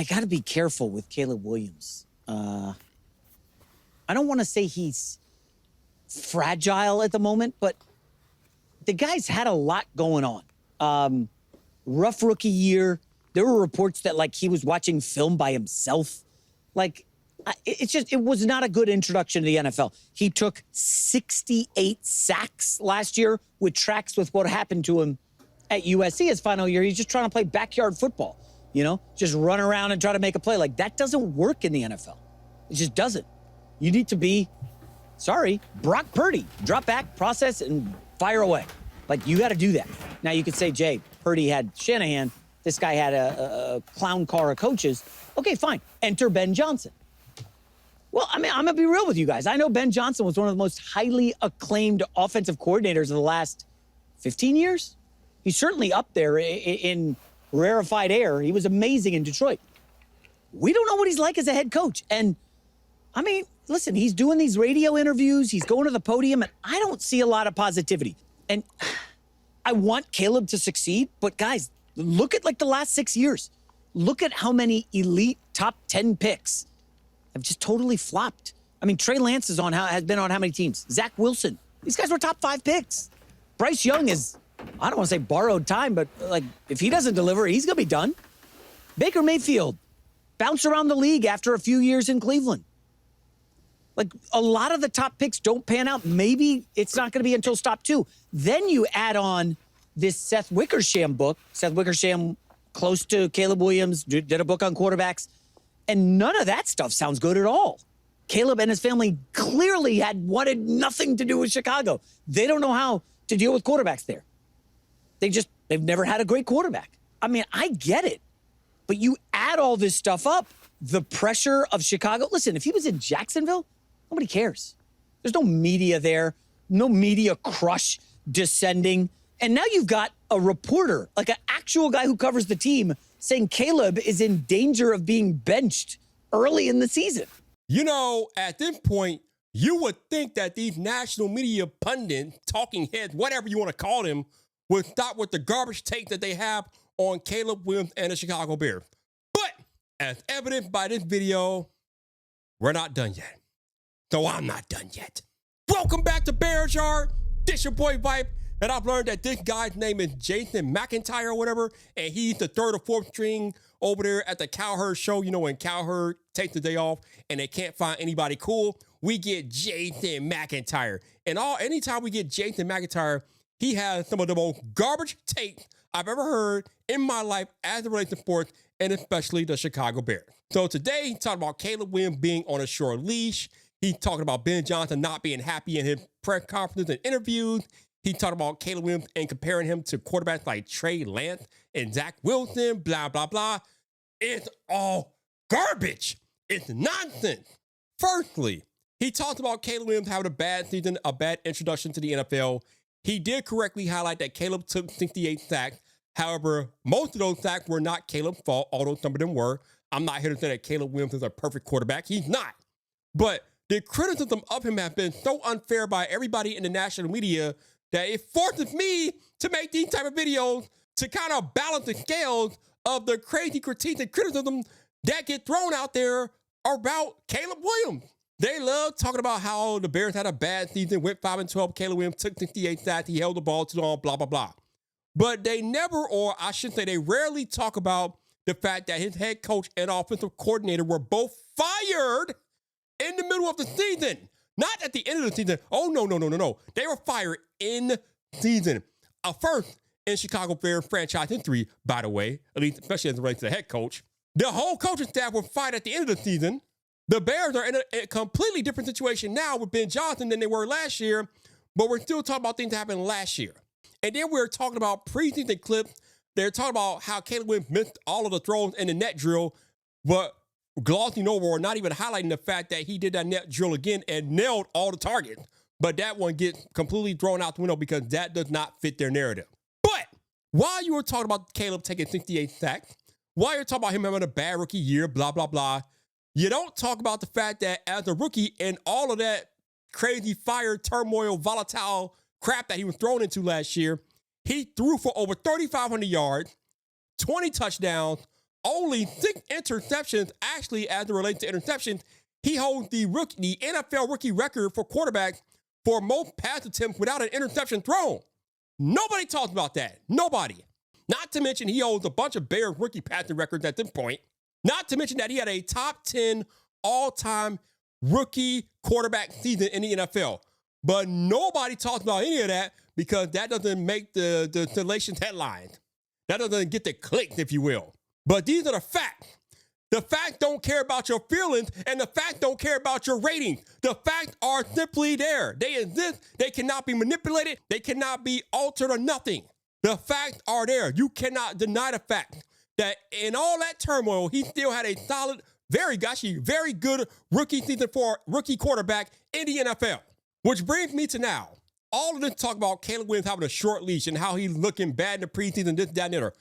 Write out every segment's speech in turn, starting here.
I got to be careful with Caleb Williams. I don't want to say he's fragile at the moment, but the guy's had a lot going on. Rough rookie year. There were reports that, like, he was watching film by himself. Like, it was not a good introduction to the NFL. He took 68 sacks last year, which tracks with what happened to him at USC his final year. He's just trying to play backyard football, just run around and try to make a play. Like, that doesn't work in the NFL. It just doesn't. You need to be, Brock Purdy. Drop back, process, and fire away. Like, you got to do that. Now, you could say, Jay, Purdy had Shanahan. This guy had a clown car of coaches. Okay, fine. Enter Ben Johnson. Well, I mean, I'm going to be real with you guys. I know Ben Johnson was one of the most highly acclaimed offensive coordinators of the last 15 years. He's certainly up there in rarefied air. He was amazing in Detroit. We don't know what he's like as a head coach. And, I mean, listen, he's doing these radio interviews. He's going to the podium, and I don't see a lot of positivity. And I want Caleb to succeed, but, guys, look at, like, the last 6 years. Look at how many elite top 10 picks have just totally flopped. I mean, Trey Lance has been on how many teams? Zach Wilson. These guys were top 5 picks. Bryce Young is, I don't want to say borrowed time, but, like, if he doesn't deliver, he's going to be done. Baker Mayfield bounced around the league after a few years in Cleveland. Like, a lot of the top picks don't pan out. Maybe it's not going to be until stop 2. Then you add on this Seth Wickersham book. Seth Wickersham, close to Caleb Williams, did a book on quarterbacks. And none of that stuff sounds good at all. Caleb and his family clearly wanted nothing to do with Chicago. They don't know how to deal with quarterbacks there. They've never had a great quarterback. I mean, I get it. But you add all this stuff up, the pressure of Chicago. Listen, if he was in Jacksonville, nobody cares. There's no media there, no media crush descending. And now you've got a reporter, like an actual guy who covers the team, saying Caleb is in danger of being benched early in the season. At this point, you would think that these national media pundits, talking heads, whatever you want to call them, would stop with the garbage take that they have on Caleb Williams and the Chicago Bears. But as evidenced by this video, we're not done yet. So I'm not done yet. Welcome back to Bears Yard. This your boy Vipe. And I've learned that this guy's name is Jason Mcintyre or whatever, and he's the 3rd or 4th string over there at the Cowherd show. When Cowherd takes the day off and they can't find anybody cool, we get Jason Mcintyre. And anytime we get Jason Mcintyre, he has some of the most garbage takes I've ever heard in my life as it relates to sports, and especially the Chicago Bears. So today, he's talking about Caleb Williams being on a short leash. He's talking about Ben Johnson not being happy in his press conferences and interviews. He talked about Caleb Williams and comparing him to quarterbacks like Trey Lance and Zach Wilson, blah, blah, blah. It's all garbage. It's nonsense. Firstly, he talked about Caleb Williams having a bad season, a bad introduction to the NFL. He did correctly highlight that Caleb took 68 sacks. However, most of those sacks were not Caleb's fault, although some of them were. I'm not here to say that Caleb Williams is a perfect quarterback. He's not. But the criticism of him has been so unfair by everybody in the national media that it forces me to make these type of videos to kind of balance the scales of the crazy critiques and criticism that get thrown out there about Caleb Williams. They love talking about how the Bears had a bad season, went 5-12. Caleb Williams took 68 sacks. He held the ball too long, blah, blah, blah. But they never, or I should say they rarely talk about the fact that his head coach and offensive coordinator were both fired in the middle of the season. Not at the end of the season. Oh, no. They were fired in season. A first in Chicago Bears franchise history, by the way, at least especially as it relates to the head coach. The whole coaching staff were fired at the end of the season. The Bears are in a completely different situation now with Ben Johnson than they were last year, but we're still talking about things that happened last year. And then we're talking about preseason clips. They're talking about how Caleb Williams missed all of the throws in the net drill, but glossing over or not even highlighting the fact that he did that net drill again and nailed all the targets. But that one gets completely thrown out the window because that does not fit their narrative. But while you were talking about Caleb taking 68 sacks, while you're talking about him having a bad rookie year, blah, blah, blah, you don't talk about the fact that as a rookie and all of that crazy fire, turmoil, volatile crap that he was thrown into last year, he threw for over 3,500 yards, 20 touchdowns, only 6 interceptions. Actually, as it relates to interceptions, he holds the NFL rookie record for quarterbacks for most pass attempts without an interception thrown. Nobody talks about that. Nobody. Not to mention he holds a bunch of Bears rookie passing records at this point. Not to mention that he had a top 10 all-time rookie quarterback season in the NFL. But nobody talks about any of that because that doesn't make the salacious headlines. That doesn't get the clicks, if you will. But these are the facts. The facts don't care about your feelings, and the facts don't care about your ratings. The facts are simply there. They exist. They cannot be manipulated. They cannot be altered or nothing. The facts are there. You cannot deny the fact that in all that turmoil, he still had a solid, very good rookie season for rookie quarterback in the NFL. Which brings me to now. All of this talk about Caleb Williams having a short leash and how he's looking bad in the preseason, this, that, and the other.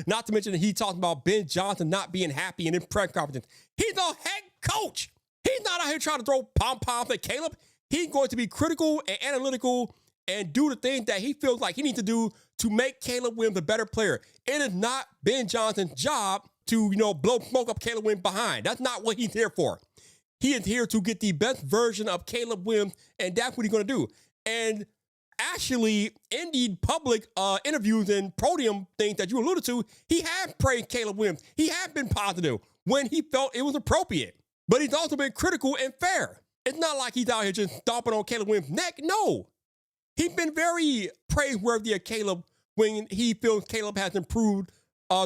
Not to mention that he talked about Ben Johnson not being happy in his press conferences. He's a head coach. He's not out here trying to throw pom-poms at Caleb. He's going to be critical and analytical and do the things that he feels like he needs to do to make Caleb Williams a better player. It is not Ben Johnson's job to, blow smoke up Caleb Williams behind. That's not what he's here for. He is here to get the best version of Caleb Williams, and that's what he's going to do. And actually, in the public interviews and podium things that you alluded to, he had praised Caleb Williams. He had been positive when he felt it was appropriate. But he's also been critical and fair. It's not like he's out here just stomping on Caleb Williams' neck. No. He's been very praiseworthy of Caleb when he feels Caleb has improved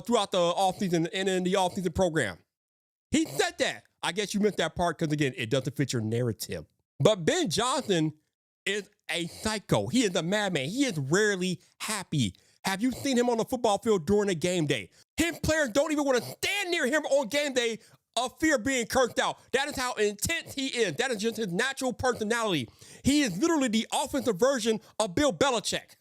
throughout the offseason and in the offseason program. He said that. I guess you missed that part because, again, it doesn't fit your narrative. But Ben Johnson is a psycho. He is a madman. He is rarely happy. Have you seen him on the football field during a game day? His players don't even want to stand near him on game day of fear being cursed out. That is how intense he is. That is just his natural personality. He is literally the offensive version of Bill Belichick.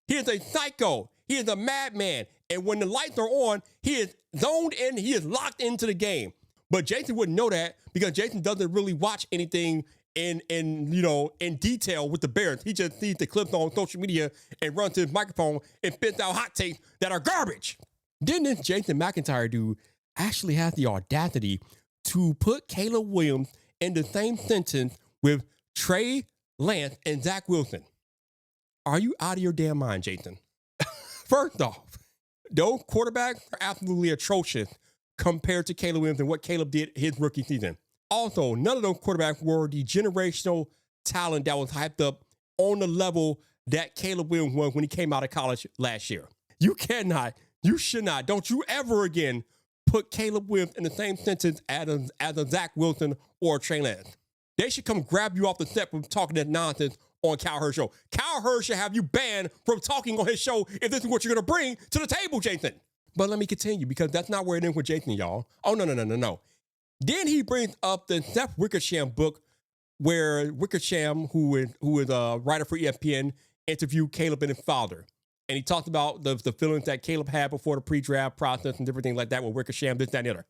He is a psycho. He is a madman. And when the lights are on, he is zoned in. He is locked into the game. But Jason wouldn't know that because Jason doesn't really watch anything in detail with the Bears. He just sees the clips on social media and runs to his microphone and spits out hot takes that are garbage. Then this Jason Mcintyre dude actually has the audacity to put Caleb Williams in the same sentence with Trey Lance and Zach Wilson. Are you out of your damn mind, Jason? First off, those quarterbacks are absolutely atrocious compared to Caleb Williams and what Caleb did his rookie season. Also, none of those quarterbacks were the generational talent that was hyped up on the level that Caleb Williams was when he came out of college last year. You should not, don't you ever again put Caleb Williams in the same sentence as a Zach Wilson or a Trey Lance. They should come grab you off the set from talking that nonsense on Cowherd show. Cowherd should have you banned from talking on his show if this is what you're going to bring to the table, Jason. But let me continue because that's not where it ends with Jason, y'all. Oh, no. Then he brings up the Seth Wickersham book where Wickersham, who is a writer for ESPN, interviewed Caleb and his father. And he talked about the feelings that Caleb had before the pre-draft process and different things like that with Wickersham, this, that, and the other.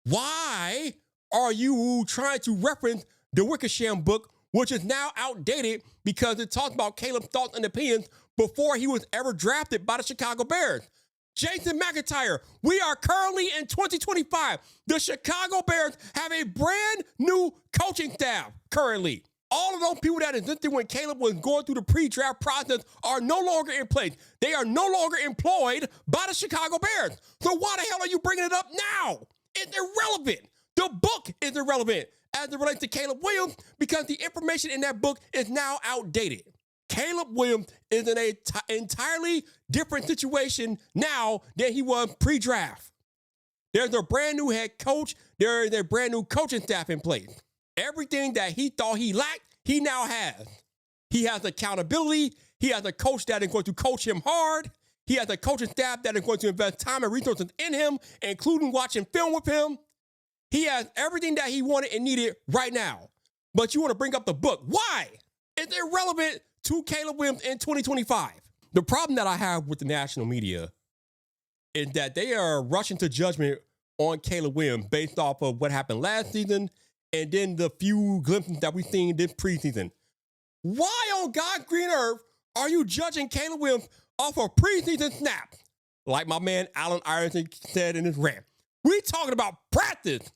Why are you trying to reference the Wickersham book, which is now outdated because it talks about Caleb's thoughts and opinions before he was ever drafted by the Chicago Bears? Jason Mcintyre, we are currently in 2025. The Chicago Bears have a brand new coaching staff currently. All of those people that existed when Caleb was going through the pre-draft process are no longer in place. They are no longer employed by the Chicago Bears. So why the hell are you bringing it up now? It's irrelevant. The book is irrelevant as it relates to Caleb Williams because the information in that book is now outdated. Caleb Williams is in an entirely different situation now than he was pre-draft. There's a brand new head coach. There is a brand new coaching staff in place. Everything that he thought he lacked, he now has. He has accountability. He has a coach that is going to coach him hard. He has a coaching staff that is going to invest time and resources in him, including watching film with him. He has everything that he wanted and needed right now. But you want to bring up the book. Why? It's irrelevant to Caleb Williams in 2025. The problem that I have with the national media is that they are rushing to judgment on Caleb Williams based off of what happened last season and then the few glimpses that we've seen this preseason. Why on God's green earth are you judging Caleb Williams off of preseason snaps? like my man Allen Iverson said in his rant. We talking about practice,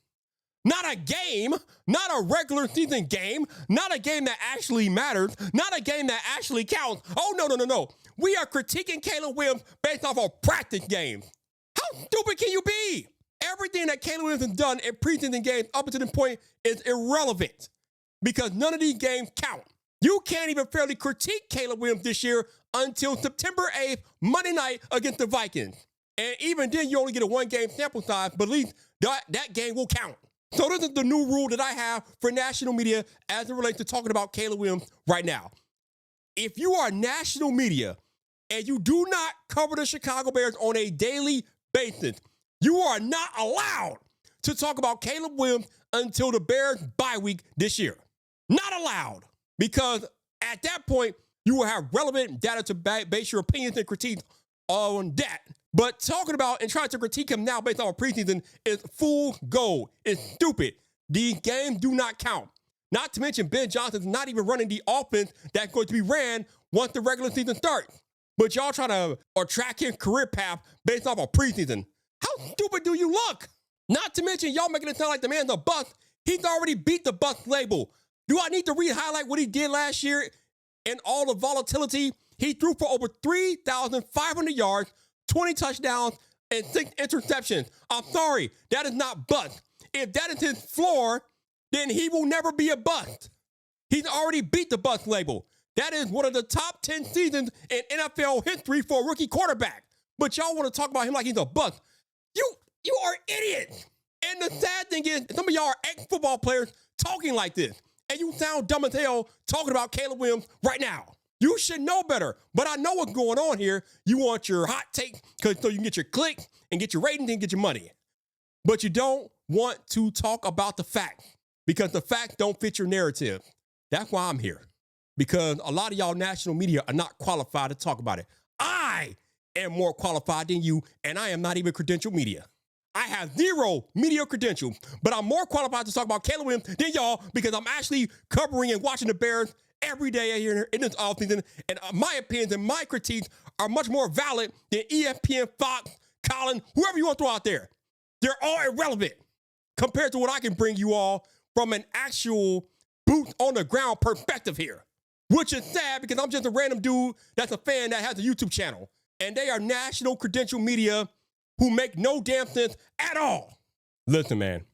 not a game, not a regular season game, not a game that actually matters, not a game that actually counts. Oh, no. We are critiquing Caleb Williams based off of practice games. How stupid can you be? Everything that Caleb Williams has done in preseason games up until this point is irrelevant because none of these games count. You can't even fairly critique Caleb Williams this year until September 8th, Monday night against the Vikings. And even then, you only get a one-game sample size, but at least that game will count. So this is the new rule that I have for national media as it relates to talking about Caleb Williams right now. If you are national media and you do not cover the Chicago Bears on a daily basis, you are not allowed to talk about Caleb Williams until the Bears bye week this year. Not allowed. Because at that point, you will have relevant data to base your opinions and critiques on that. But talking about and trying to critique him now based on preseason is full gold. It's stupid. These games do not count. Not to mention Ben Johnson's not even running the offense that's going to be ran once the regular season starts. But y'all trying to track his career path based off of preseason. How stupid do you look? Not to mention y'all making it sound like the man's a bust. He's already beat the bust label. Do I need to re-highlight what he did last year and all the volatility? He threw for over 3,500 yards, 20 touchdowns, and 6 interceptions. I'm sorry, that is not bust. If that is his floor, then he will never be a bust. He's already beat the bust label. That is one of the top 10 seasons in NFL history for a rookie quarterback. But y'all want to talk about him like he's a bust. You are idiots. And the sad thing is, some of y'all are ex-football players talking like this. And you sound dumb as hell talking about Caleb Williams right now. You should know better. But I know what's going on here. You want your hot take so you can get your clicks and get your ratings and get your money. But you don't want to talk about the facts because the facts don't fit your narrative. That's why I'm here. Because a lot of y'all national media are not qualified to talk about it. I am more qualified than you, and I am not even credentialed media. I have 0 media credentials, but I'm more qualified to talk about Caleb Williams than y'all because I'm actually covering and watching the Bears every day here in this offseason. And my opinions and my critiques are much more valid than ESPN, Fox, Colin, whoever you want to throw out there. They're all irrelevant compared to what I can bring you all from an actual boots on the ground perspective here, which is sad because I'm just a random dude that's a fan that has a YouTube channel. And they are national credential media who make no damn sense at all. Listen, man,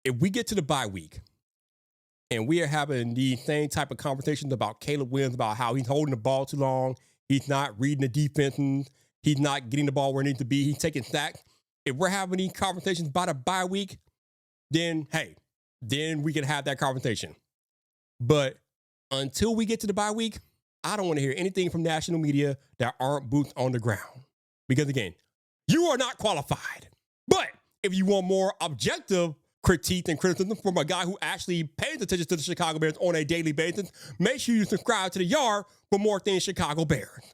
if we get to the bye week and we are having these same type of conversations about Caleb Williams, about how he's holding the ball too long, he's not reading the defense, he's not getting the ball where it needs to be, he's taking sacks. If we're having these conversations about a bye week, then, hey, then we can have that conversation. But until we get to the bye week, I don't want to hear anything from national media that aren't boots on the ground. Because again, you are not qualified. But if you want more objective critique and criticism from a guy who actually pays attention to the Chicago Bears on a daily basis, make sure you subscribe to The Yard for more things Chicago Bears.